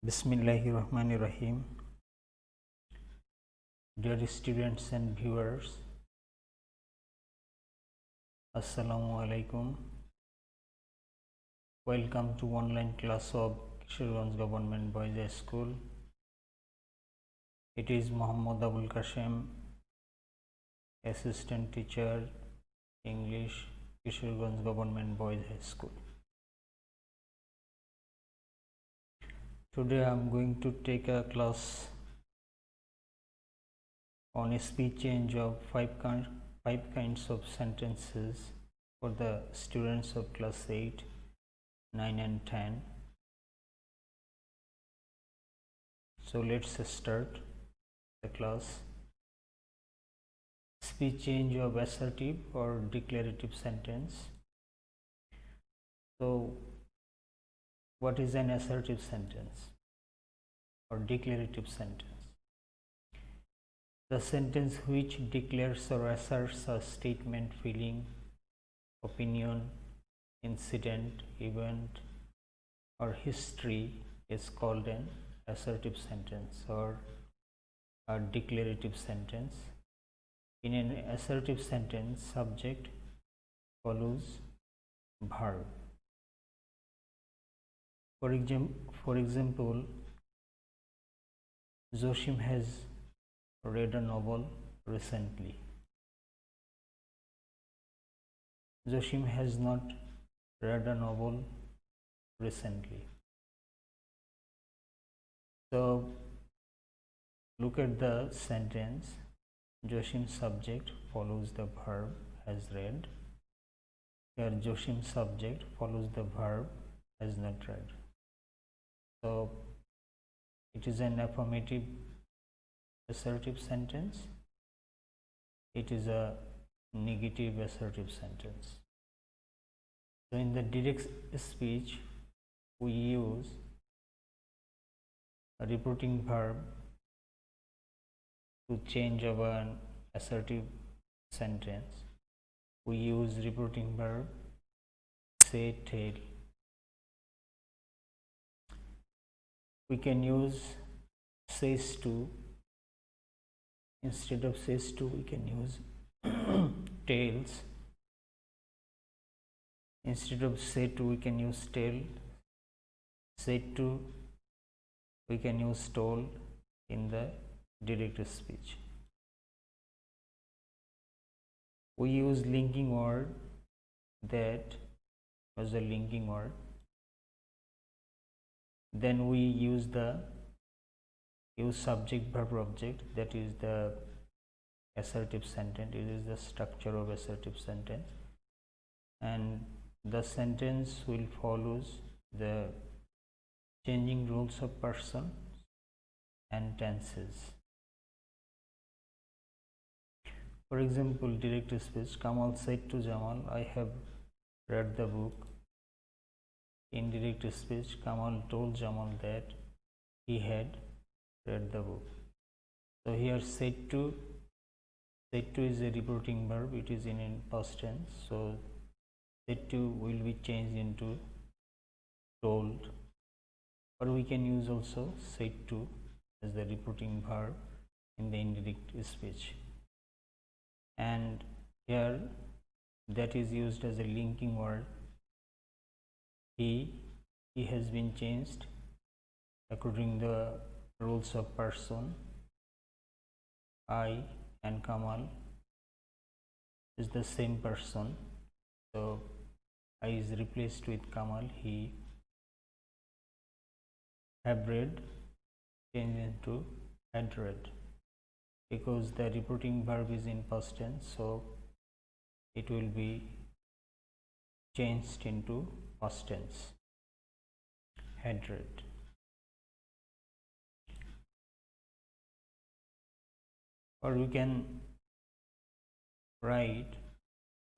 Bismillahirrahmanirrahim. Dear students and viewers, Assalamu alaikum. Welcome to online class of Kisharganj Government Boys High School. It is Muhammad Abul Kashem, Assistant Teacher, English, Kisharganj Government Boys High School. Today I am going to take a class on a speech change of five kinds of sentences for the students of class 8, 9 and 10. So let's start the class. Speech change of assertive or declarative sentence. So what is an assertive sentence or declarative sentence? The sentence which declares or asserts a statement, feeling, opinion, incident, event, or history is called an assertive sentence or a declarative sentence. In an assertive sentence, subject follows verb. For example, Joshim has read a novel recently. Joshim has not read a novel recently. So look at the sentence. Joshim subject follows the verb has read. Here Joshim subject follows the verb has not read. So it is an affirmative assertive sentence. It is a negative assertive sentence. So in the direct speech, we use a reporting verb to change our assertive sentence. We use reporting verb say, tell. We can use says to. Instead of says to, we can use tells. Instead of say to, we can use tell. Said to, we can use told in the direct speech. We use linking word, that as a linking word. Then we use subject verb object, that is the assertive sentence. It is the structure of assertive sentence, and the sentence will follows the changing rules of person and tenses. For example, direct speech, Kamal said to Jamal, I have read the book. In direct speech, Kamal told Jamal that he had read the book. So here said to is a reporting verb. It is in past tense. So said to will be changed into told, or we can use also said to as the reporting verb in the indirect speech. And here that is used as a linking word. He has been changed according to the rules of person. I and Kamal is the same person, so I is replaced with Kamal. He have read changed into had read, because the reporting verb is in past tense, so it will be changed into past tense, had read. Or we can write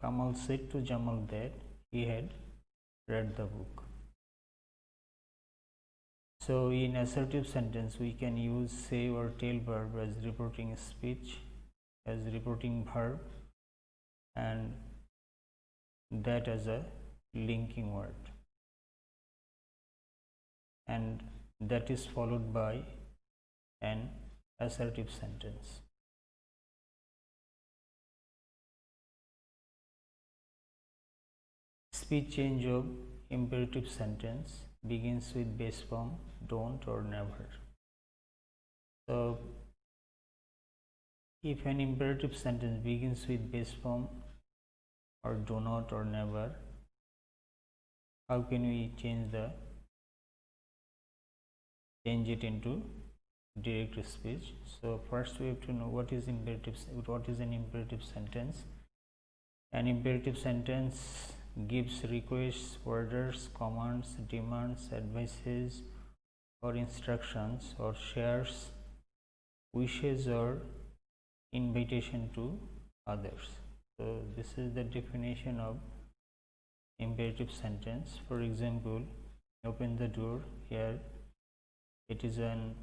Kamal said to Jamal that he had read the book. So in assertive sentence, we can use say or tell verb as reporting speech, as reporting verb, and that as a linking word. And that is followed by an assertive sentence. Speech change of imperative sentence begins with base form don't or never. So if an imperative sentence begins with base form or do not or never, how can we change it into direct speech? So first we have to know what is an imperative sentence. An imperative sentence gives requests, orders, commands, demands, advices or instructions, or shares wishes or invitation to others. So this is the definition of imperative sentence. For example, open the door. Here it is an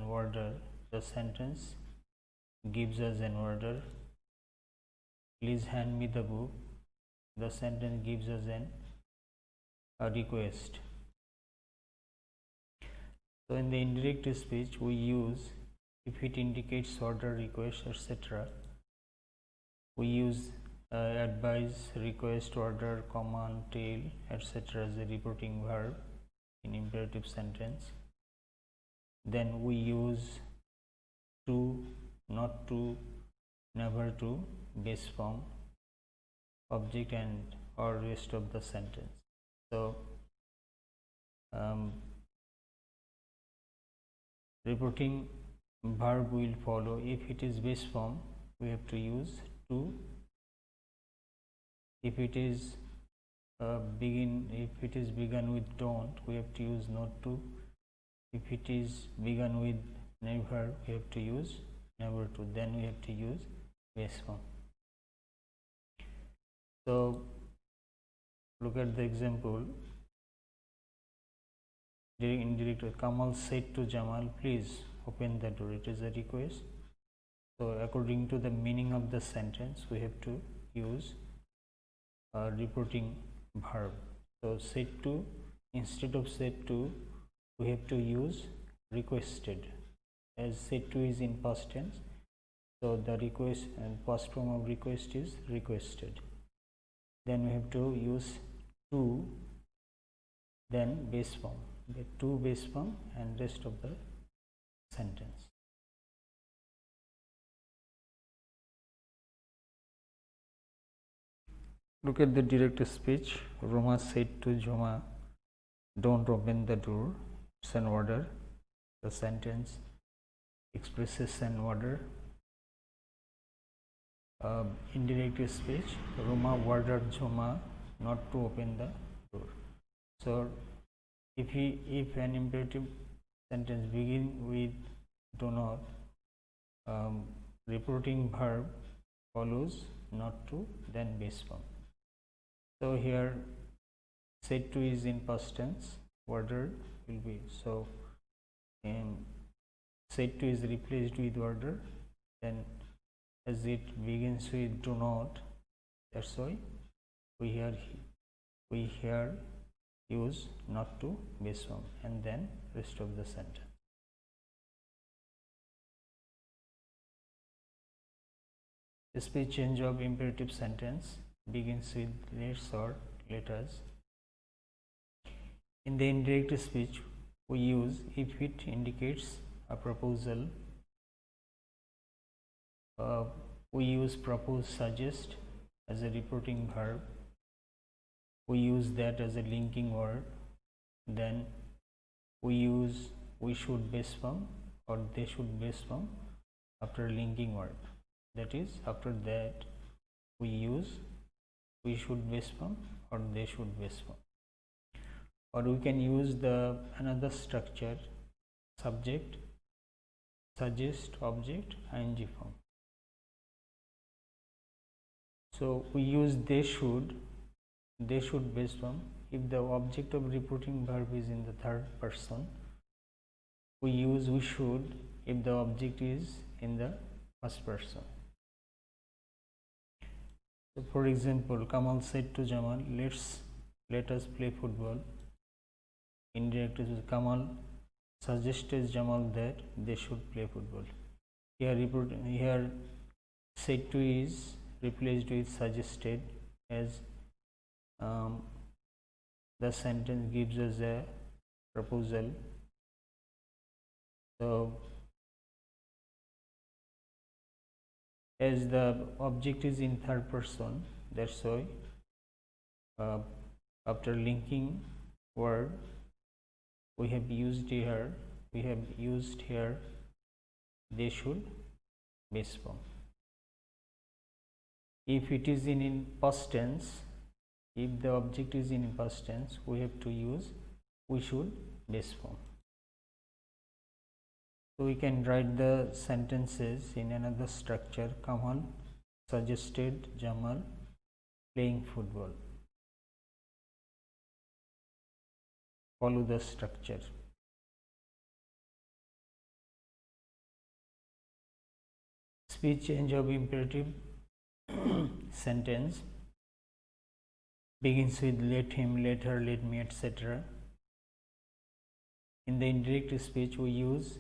order. The sentence gives us an order. Please hand me the book. The sentence gives us a request. So in the indirect speech we use, if it indicates order, request, etc., we use advise, request, order, command, tell, etc. as a reporting verb in imperative sentence. Then we use to, not to, never to, base form, object and or rest of the sentence. So reporting verb will follow. If it is base form, we have to use to. If it is begun with don't, we have to use not to. If it is begun with never, we have to use never to. Then we have to use base form. So look at the example. Indirect, Kamal said to Jamal, please open the door. It is a request. So according to the meaning of the sentence, we have to use a reporting verb. So said to, instead of said to, we have to use requested, as said to is in past tense. So the request and past form of request is requested. Then we have to use to, then base form, the to base form and rest of the sentence. Look at the direct speech. Roma said to Joma, don't open the door. It's an order. The sentence expresses an order. Indirect speech, Roma ordered Joma not to open the door. So if an imperative sentence begin with do not, reporting verb follows not to, then base form. So here said to is in past tense, order will be, so said to is replaced with order, then as it begins with do not, that's why we here use not to base form and then rest of the sentence. The speech change of imperative sentence begins with let's or let us. In the indirect speech, we use if it indicates a proposal. We use propose, suggest as a reporting verb. We use that as a linking word. Then we use we should base form or they should base form after linking word. That is, after that we use we should base form or they should base form. Or we can use the another structure: subject, suggest, object, ing form. So we use they should base form. If the object of reporting verb is in the third person, we use we should if the object is in the first person. So for example, Kamal said to Jamal, let us play football. Interrogative speech, Kamal suggested Jamal that they should play football. Here said to is replaced with suggested, as the sentence gives us a proposal. So as the object is in third person, that's why after linking word we have used here they should base form. If it is in past tense, if the object is in past tense, we have to use we should base form. So we can write the sentences in another structure. Kamal suggested Jamal playing football. Follow the structure. Speech change of imperative sentence begins with let him, let her, let me, etc. In the indirect speech, we use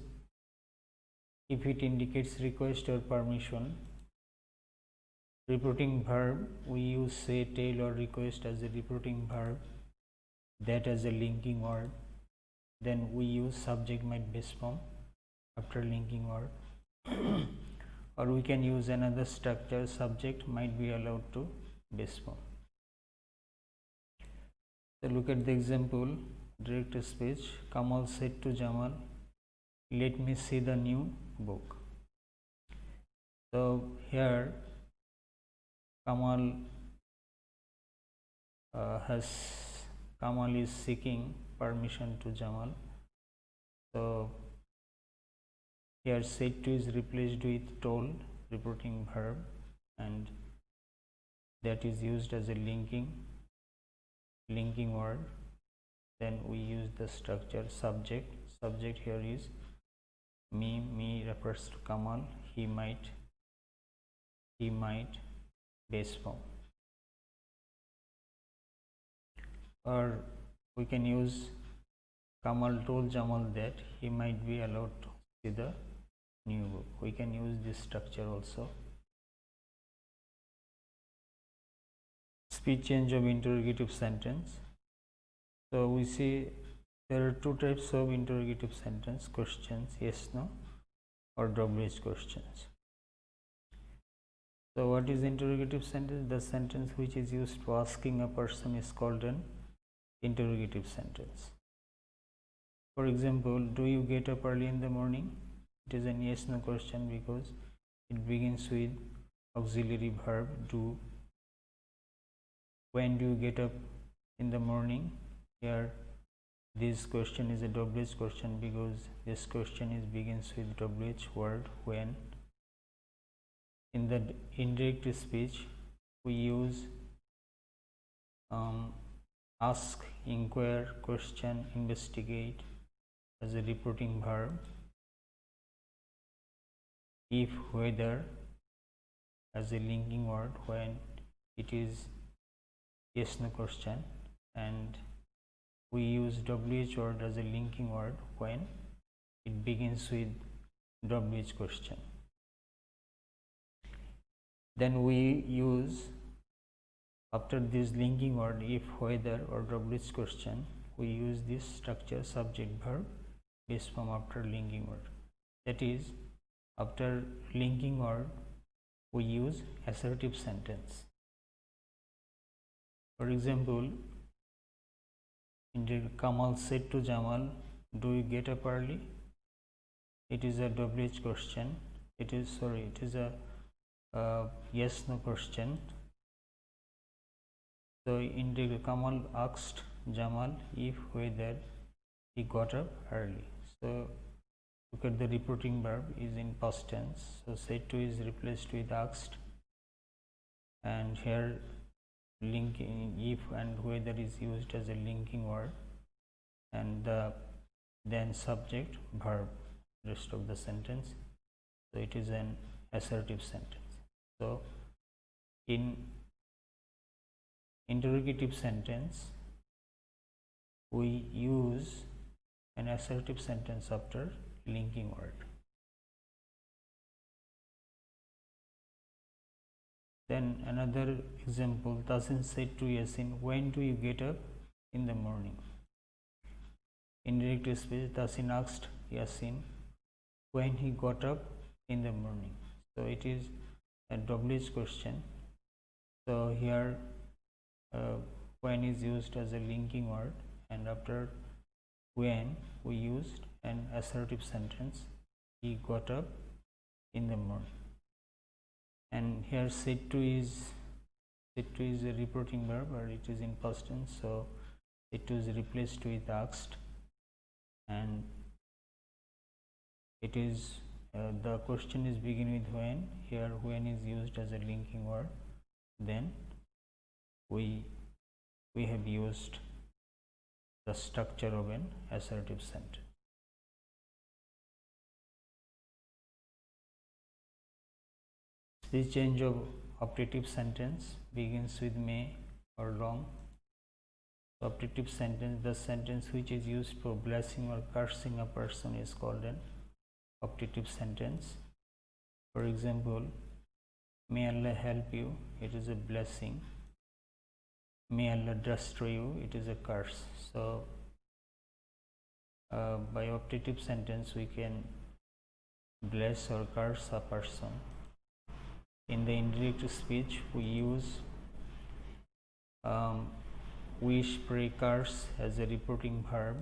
if it indicates request or permission. Reporting verb, we use say, tell, or request as a reporting verb, that as a linking word. Then we use subject might base form after linking word. Or we can use another structure, subject might be allowed to base form. So look at the example, direct speech. Kamal said to Jamal, let me see the new book. So here Kamal is seeking permission to Jamal. So here said to is replaced with told, reporting verb, and that is used as a linking word. Then we use the structure subject. Subject here is me. Me refers to Kamal. He might base form. Or we can use Kamal told Jamal that he might be allowed to see the new book. We can use this structure also. Speech change of interrogative sentence. So we see there are two types of interrogative sentence: questions, yes, no, or WH questions. So what is interrogative sentence? The sentence which is used for asking a person is called an interrogative sentence. For example, do you get up early in the morning? It is an yes no question because it begins with auxiliary verb do. When do you get up in the morning? Here this question is a WH question because this question begins with WH word when. In the indirect speech we use ask, inquire, question, investigate as a reporting verb. If, whether as a linking word when it is yes no question, and we use WH word as a linking word when it begins with WH question. Then we use after this linking word if, whether, or WH question, we use this structure subject verb base form after linking word. That is, after linking word we use assertive sentence. For example, Kamal said to Jamal, do you get up early? It is a WH question. It is a yes no question. So Kamal asked Jamal if, whether he got up early. So look at the reporting verb is in past tense. So said to is replaced with asked, and here linking if and whether is used as a linking word, and then subject verb rest of the sentence. So it is an assertive sentence. So in interrogative sentence we use an assertive sentence after linking word. Then another example, Tasin said to Yasin, when do you get up in the morning? Indirect speech, Tasin asked Yasin when he got up in the morning. So it is a WH question. So here when is used as a linking word, and after when we used an assertive sentence, he got up in the morning. And here said to is a reporting verb, or it is in past tense, so it is replaced with asked, and it is the question is begin with when. Here when is used as a linking word, then we have used the structure of an assertive sentence. This change of optative sentence begins with may or long. Optative sentence, the sentence which is used for blessing or cursing a person, is called an optative sentence. For example, may Allah help you, it is a blessing. May Allah destroy you, it is a curse. So by optative sentence we can bless or curse a person. In the indirect speech we use wish, pray, curse as a reporting verb,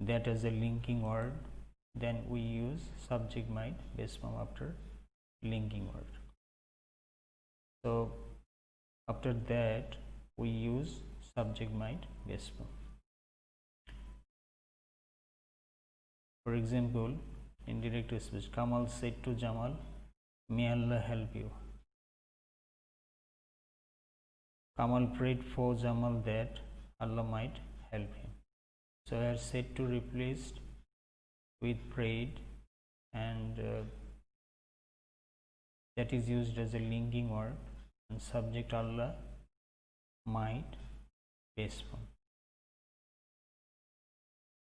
that as a linking word, then we use subject might base form after linking word. So after that we use subject might base form. For example, indirect speech, Kamal said to Jamal, may Allah help you. Kamal prayed for Jamal that Allah might help him. So I said to replaced with prayed, and that is used as a linking word, and subject Allah might base form.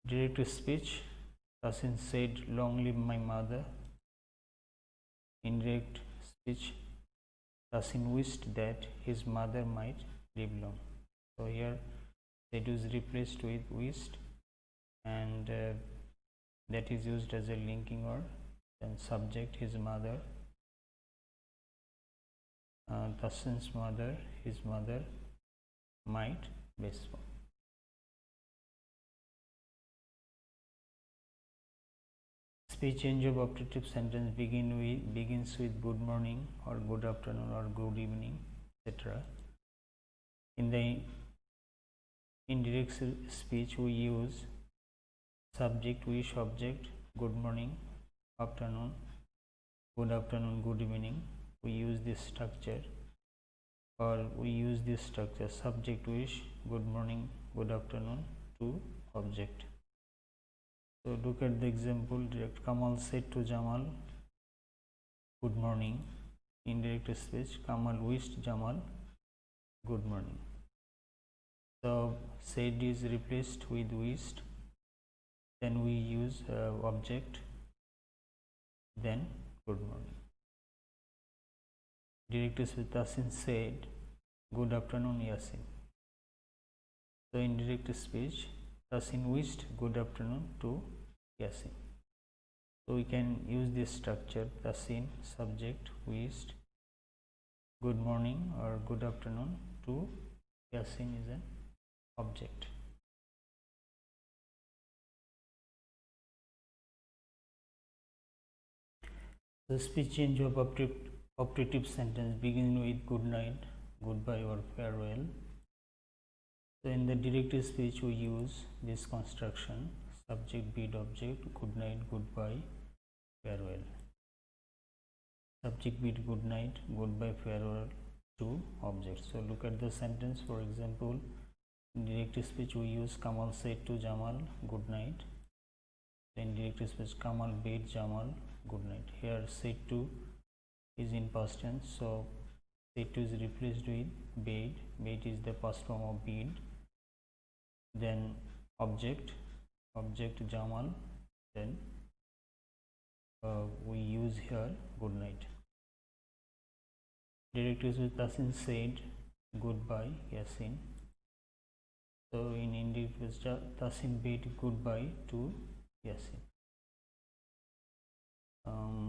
Direct speech, Tasin said, long live my mother. Indirect speech, Tasin wished that his mother might live long. So here that is replaced with wished, and that is used as a linking word, then subject his mother, Tasin's mother, his mother might base form. Speech change of optative sentence begins with good morning or good afternoon or good evening, etc. In the indirect speech we use subject, wish, object, good morning, afternoon, good evening. We use this structure, or we use this structure subject, wish, good morning, good afternoon to object. So look at the example. Direct, Kamal said to Jamal, good morning. Indirect speech, Kamal wished Jamal good morning. So said is replaced with wished, then we use object, then good morning. Direct speech, Tasin said good afternoon Yasin. So in direct speech, Tasin wished good afternoon to Yasin. So we can use this structure, Tasin, subject, wished, good morning or good afternoon to Yasin is an object. The speech change of optative sentence begins with good night, goodbye or farewell. So in the directive speech we use this construction, subject, beat, object, good night, goodbye, farewell. Subject, beat, good night, goodbye, farewell to object. So look at the sentence. For example, in directive speech we use Kamal said to Jamal good night. In directive speech, Kamal bade Jamal good night. Here said to is in past tense, so said to is replaced with bade. Bade is the past form of bade. then object Jamal, then we use here good night. Directives with Tasin said goodbye Yasin. So in indirective Tasin bid goodbye to Yasin.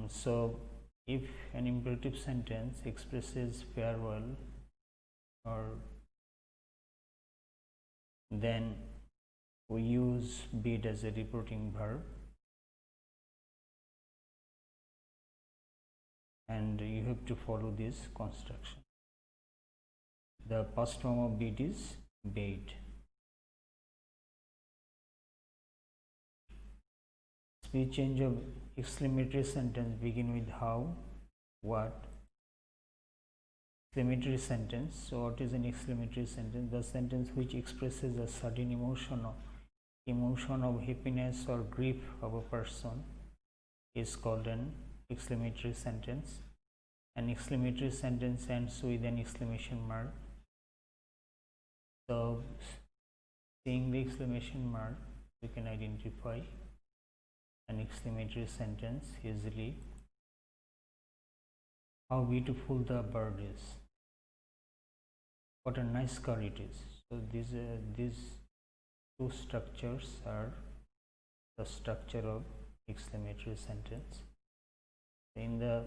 So if an imperative sentence expresses farewell, or then we use bid as a reporting verb, and you have to follow this construction. The past form of bid is bade. Speech change of exclamatory sentence begin with how, what. Exclamatory sentence. So what is an exclamatory sentence? The sentence which expresses a sudden emotion of happiness or grief of a person is called an exclamatory sentence. An exclamatory sentence ends with an exclamation mark. So seeing the exclamation mark, we can identify an exclamatory sentence easily. How beautiful the bird is. What a nice car it is. So these two structures are the structure of exclamatory sentence. In the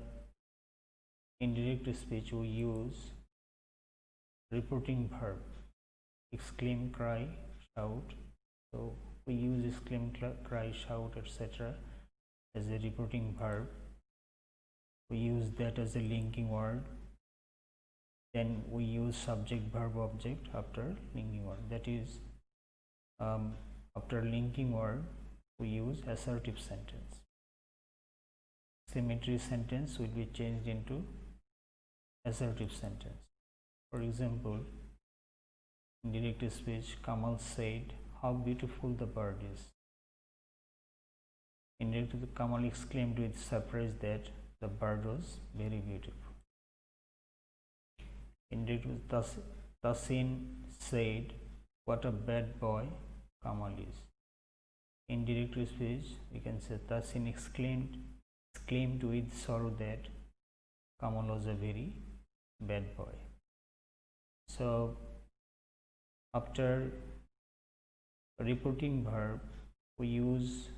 indirect speech, we use reporting verb, exclaim, cry, shout. So we use exclaim, cry, shout, etc. as a reporting verb. We use that as a linking word. Then we use subject, verb, object after linking word. That is, after linking word, we use assertive sentence. Exclamatory sentence will be changed into assertive sentence. For example, in direct speech, Kamal said, "How beautiful the bird is." In direct, Kamal exclaimed with surprise that the bird was very beautiful. In direct, Tasin said, "What a bad boy Kamal is." In direct speech, we can say Tasin exclaimed with sorrow that Kamal was a very bad boy. So after reporting verb, we use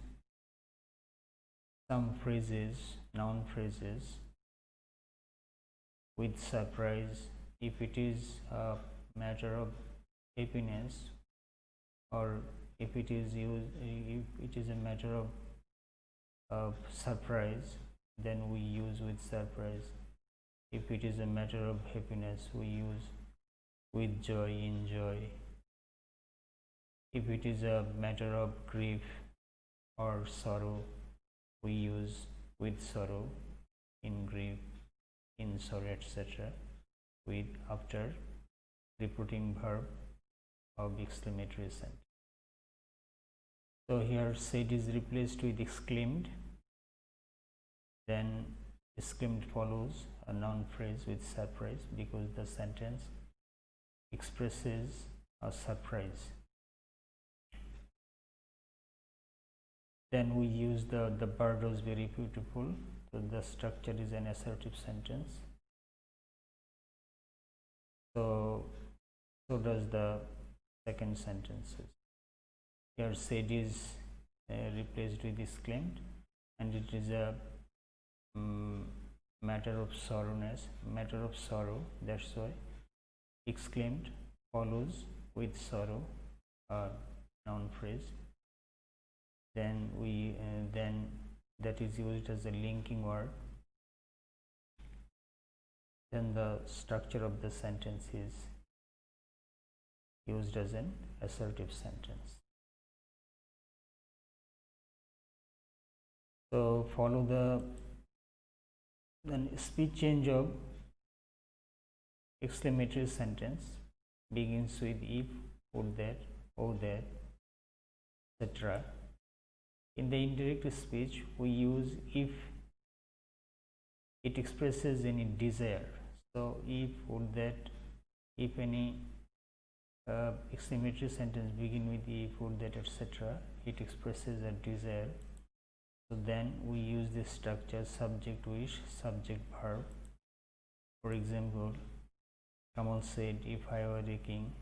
some phrases, noun phrases, with surprise if it is a matter of happiness, or if it is a matter of surprise, then we use with surprise. If it is a matter of happiness, we use with joy, enjoy. If it is a matter of grief or sorrow, we use with sorrow, in grief, in sorrow, etc. with after reporting verb of exclamatory sentence. So here said is replaced with exclaimed, then exclaimed follows a noun phrase with surprise because the sentence expresses a surprise. Then we use the bird was very beautiful. So the structure is an assertive sentence. So does the second sentence. Here said is replaced with exclaimed, and it is a matter of sorrow. That's why exclaimed follows with sorrow, noun phrase. Then then that is used as a linking word. Then the structure of the sentence is used as an assertive sentence. So follow the then speech change of exclamatory sentence begins with if, would that, oh that, etc. In the indirect speech, we use if it expresses any desire. So if, would that, if any exclamatory sentence begin with if, would, that, etc. It expresses a desire. So then we use this structure: subject wish, subject verb. For example, Kamal said, if I were a king.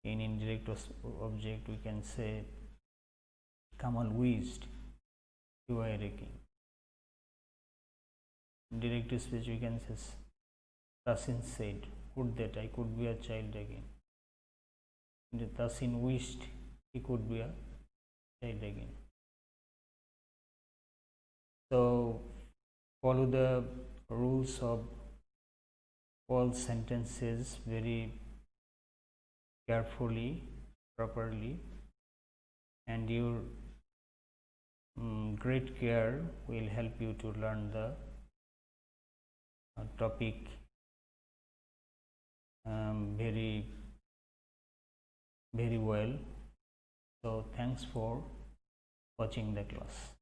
In indirect object we can say Kamal wished he were a king. In direct speech we can say Tasin said, would that I could be a child again. Tasin wished he could be a child again. So follow the rules of all sentences very carefully, properly, and your great care will help you to learn the topic very well. So thanks for watching the class.